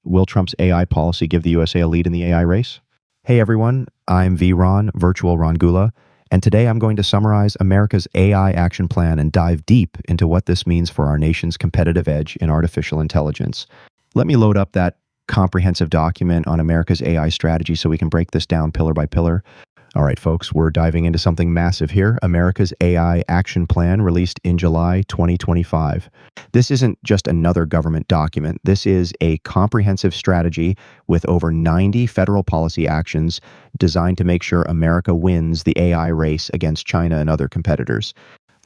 Will Trump's AI policy give the USA a lead in the AI race? Hey everyone, I'm VRon, virtual Ron Gula, and today I'm going to summarize America's AI action plan and dive deep into what this means for our nation's competitive edge in artificial intelligence. Let me load up that comprehensive document on America's AI strategy so we can break this down pillar by pillar. All right, folks, we're diving into something massive here. America's AI Action Plan, released in July 2025. This isn't just another government document. This is a comprehensive strategy with over 90 federal policy actions designed to make sure America wins the AI race against China and other competitors.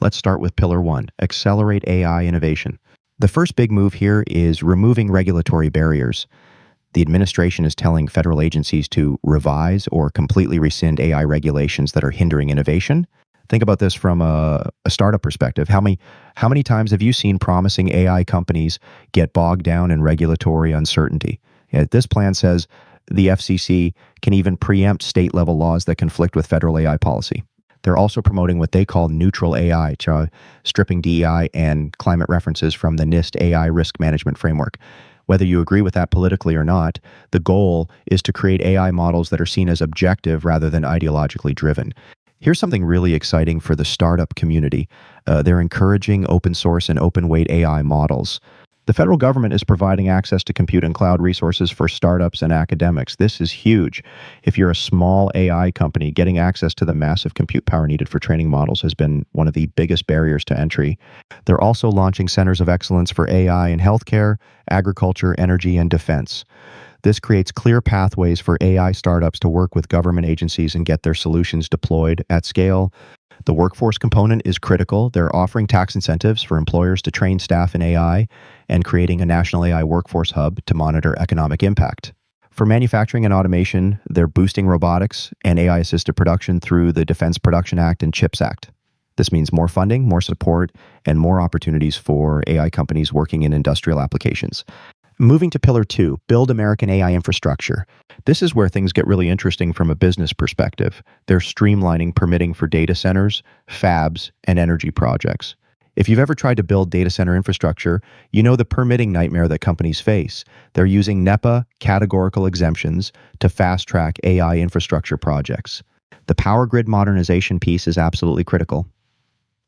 Let's start with Pillar 1, accelerate AI innovation. The first big move here is removing regulatory barriers. The administration is telling federal agencies to revise or completely rescind AI regulations that are hindering innovation. Think about this from a startup perspective. How many times have you seen promising AI companies get bogged down in regulatory uncertainty? This plan says the FCC can even preempt state-level laws that conflict with federal AI policy. They're also promoting what they call neutral AI, stripping DEI and climate references from the NIST AI risk management framework. Whether you agree with that politically or not, the goal is to create AI models that are seen as objective rather than ideologically driven. Here's something really exciting for the startup community. They're encouraging open source and open weight AI models. The federal government is providing access to compute and cloud resources for startups and academics. This is huge. If you're a small AI company, getting access to the massive compute power needed for training models has been one of the biggest barriers to entry. They're also launching centers of excellence for AI in healthcare, agriculture, energy, and defense. This creates clear pathways for AI startups to work with government agencies and get their solutions deployed at scale. The workforce component is critical. They're offering tax incentives for employers to train staff in AI and creating a national AI workforce hub to monitor economic impact. For manufacturing and automation, they're boosting robotics and AI-assisted production through the Defense Production Act and CHIPS Act. This means more funding, more support, and more opportunities for AI companies working in industrial applications. Moving to Pillar 2, build American AI infrastructure. This is where things get really interesting from a business perspective. They're streamlining permitting for data centers, fabs, and energy projects. If you've ever tried to build data center infrastructure, you know the permitting nightmare that companies face. They're using NEPA categorical exemptions to fast-track AI infrastructure projects. The power grid modernization piece is absolutely critical.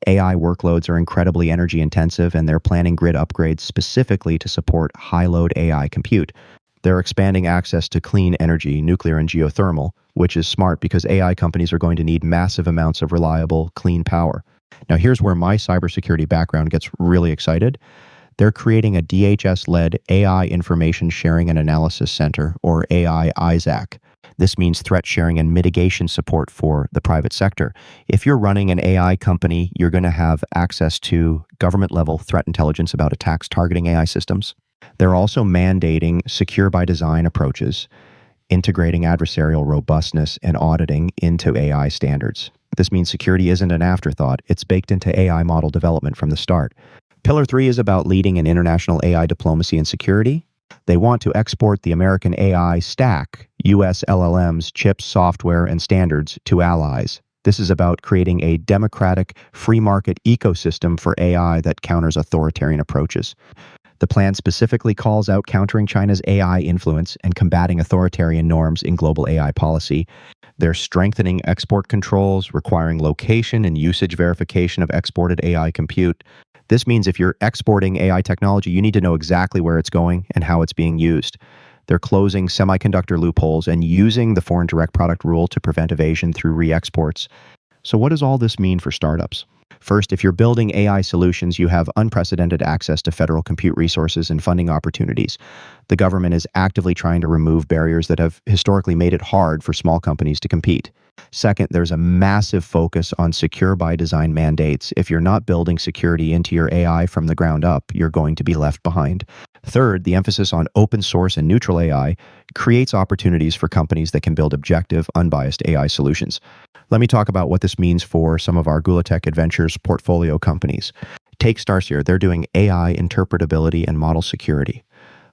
AI workloads are incredibly energy intensive, and they're planning grid upgrades specifically to support high-load AI compute. They're expanding access to clean energy, nuclear and geothermal, which is smart because AI companies are going to need massive amounts of reliable, clean power. Now, here's where my cybersecurity background gets really excited. They're creating a DHS-led AI Information Sharing and Analysis Center, or AI ISAC. This means threat sharing and mitigation support for the private sector. If you're running an AI company, you're going to have access to government-level threat intelligence about attacks targeting AI systems. They're also mandating secure by design approaches, integrating adversarial robustness and auditing into AI standards. This means security isn't an afterthought. It's baked into AI model development from the start. Pillar 3 is about leading in international AI diplomacy and security. They want to export the American AI stack, US LLMs, chips, software, and standards to allies. This is about creating a democratic, free market ecosystem for AI that counters authoritarian approaches. The plan specifically calls out countering China's AI influence and combating authoritarian norms in global AI policy. They're strengthening export controls, requiring location and usage verification of exported AI compute. This means if you're exporting AI technology, you need to know exactly where it's going and how it's being used. They're closing semiconductor loopholes and using the foreign direct product rule to prevent evasion through re-exports. So what does all this mean for startups? First, if you're building AI solutions, you have unprecedented access to federal compute resources and funding opportunities. The government is actively trying to remove barriers that have historically made it hard for small companies to compete. Second, there's a massive focus on secure by design mandates. If you're not building security into your AI from the ground up, you're going to be left behind. Third, the emphasis on open source and neutral AI creates opportunities for companies that can build objective, unbiased AI solutions. Let me talk about what this means for some of our Gula Tech Adventures portfolio companies. Take Starseer. They're doing AI interpretability and model security.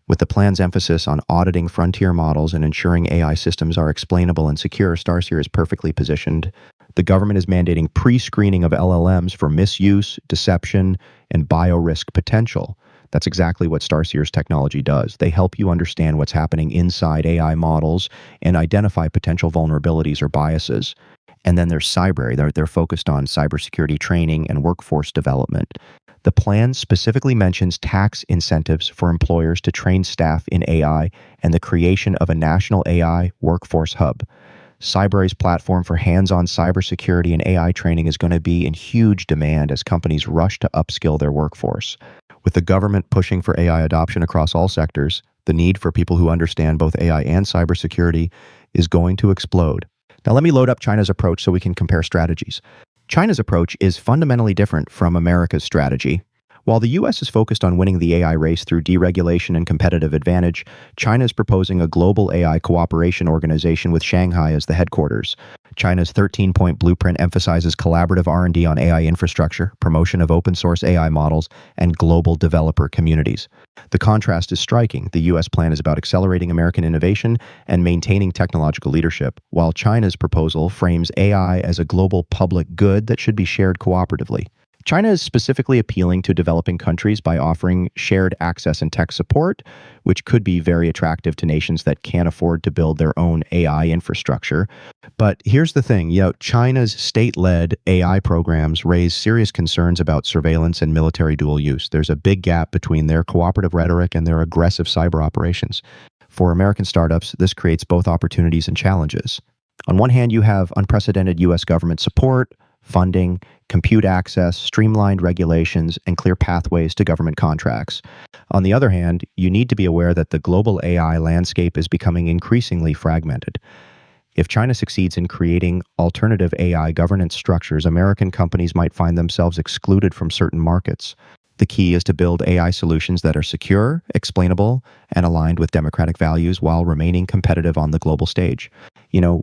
With the plan's emphasis on auditing frontier models and ensuring AI systems are explainable and secure, Starseer is perfectly positioned. The government is mandating pre-screening of LLMs for misuse, deception, and biorisk potential. That's exactly what Starseer's technology does. They help you understand what's happening inside AI models and identify potential vulnerabilities or biases. And then there's Cyber. They're focused on cybersecurity training and workforce development. The plan specifically mentions tax incentives for employers to train staff in AI and the creation of a national AI workforce hub. Cyber's platform for hands-on cybersecurity and AI training is going to be in huge demand as companies rush to upskill their workforce. With the government pushing for AI adoption across all sectors, the need for people who understand both AI and cybersecurity is going to explode. Now, let me load up China's approach so we can compare strategies. China's approach is fundamentally different from America's strategy. While the U.S. is focused on winning the AI race through deregulation and competitive advantage, China is proposing a global AI cooperation organization with Shanghai as the headquarters. China's 13-point blueprint emphasizes collaborative R&D on AI infrastructure, promotion of open-source AI models, and global developer communities. The contrast is striking. The U.S. plan is about accelerating American innovation and maintaining technological leadership, while China's proposal frames AI as a global public good that should be shared cooperatively. China is specifically appealing to developing countries by offering shared access and tech support, which could be very attractive to nations that can't afford to build their own AI infrastructure. But here's the thing, China's state-led AI programs raise serious concerns about surveillance and military dual use. There's a big gap between their cooperative rhetoric and their aggressive cyber operations. For American startups, this creates both opportunities and challenges. On one hand, you have unprecedented U.S. government support, funding, compute access, streamlined regulations, and clear pathways to government contracts. On the other hand, you need to be aware that the global AI landscape is becoming increasingly fragmented. If China succeeds in creating alternative AI governance structures, American companies might find themselves excluded from certain markets. The key is to build AI solutions that are secure, explainable, and aligned with democratic values while remaining competitive on the global stage.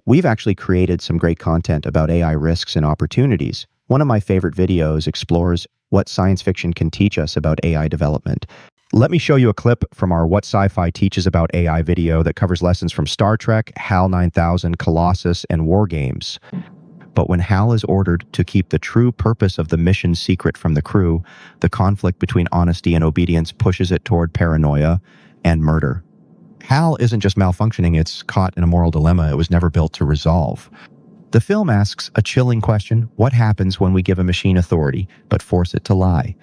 We've actually created some great content about AI risks and opportunities. One of my favorite videos explores what science fiction can teach us about AI development. Let me show you a clip from our What Sci-Fi Teaches About AI video that covers lessons from Star Trek, HAL 9000, Colossus, and War Games. But when HAL is ordered to keep the true purpose of the mission secret from the crew, the conflict between honesty and obedience pushes it toward paranoia and murder. HAL isn't just malfunctioning, it's caught in a moral dilemma it was never built to resolve. The film asks a chilling question: what happens when we give a machine authority, but force it to lie?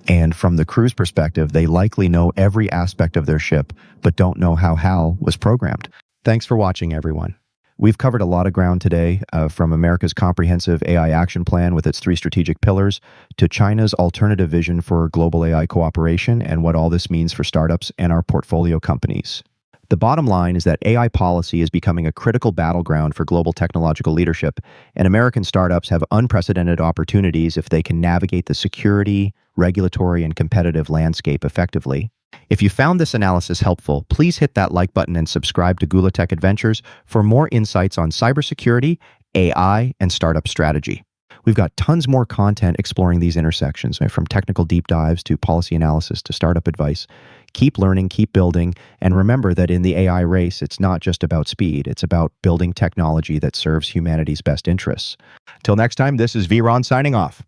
And from the crew's perspective, they likely know every aspect of their ship, but don't know how HAL was programmed. Thanks for watching, everyone. We've covered a lot of ground today, from America's comprehensive AI action plan with its 3 strategic pillars to China's alternative vision for global AI cooperation and what all this means for startups and our portfolio companies. The bottom line is that AI policy is becoming a critical battleground for global technological leadership, and American startups have unprecedented opportunities if they can navigate the security, regulatory, and competitive landscape effectively. If you found this analysis helpful, please hit that like button and subscribe to Gula Tech Adventures for more insights on cybersecurity, AI, and startup strategy. We've got tons more content exploring these intersections, from technical deep dives to policy analysis to startup advice. Keep learning, keep building, and remember that in the AI race, it's not just about speed, it's about building technology that serves humanity's best interests. Till next time, this is V-Ron signing off.